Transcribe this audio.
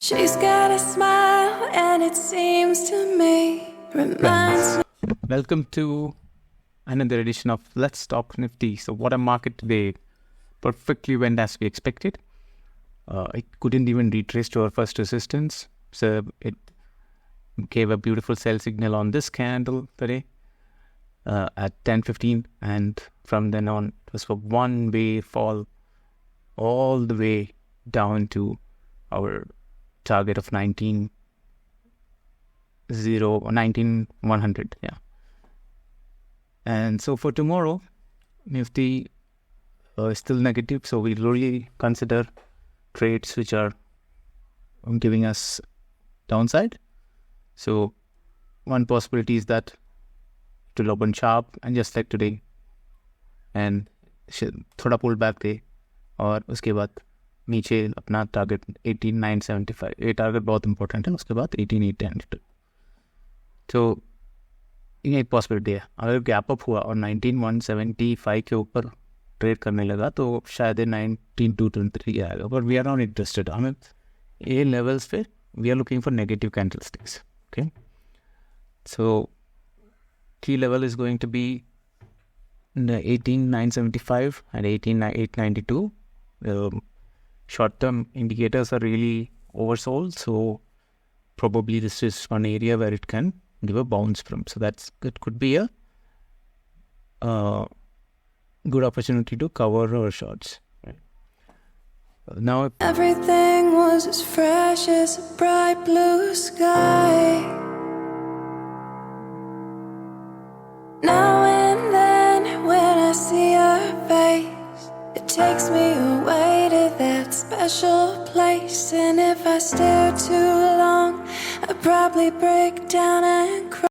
She's got a smile and it seems to me reminds me. Welcome to another edition of Let's Talk Nifty. So what a market today. Perfectly went as we expected. It couldn't even retrace to our first resistance. So it gave a beautiful sell signal on this candle today at 10:15, and from then on it was for one way fall all the way down to our target of 19,100. Yeah. And so for tomorrow, Nifty is still negative, so we really consider trades which are giving us downside. So one possibility is that it will open sharp and just like today and थोड़ा pull back दे और उसके बाद नीचे अपना target 18,975. ये target बहुत important है. उसके बाद 18,810. तो ये एक पॉसिबिलिटी है. अगर गैप अप हुआ और 19,175 के ऊपर ट्रेड करने लगा तो शायद 19,223 आएगा. But we are not interested. हमें ये लेवल्स पे we are looking for negative candlesticks. Okay, so key level is going to be the 18,975 and 18,892. Short-term indicators are really oversold, so probably this is one area where it can give a bounce from. So it could be a good opportunity to cover our shorts. Right? Now Everything was as fresh as a bright blue sky. Now and then when I see your face, it takes me away to that special place. And if I stare too long, I'd probably break down and cry.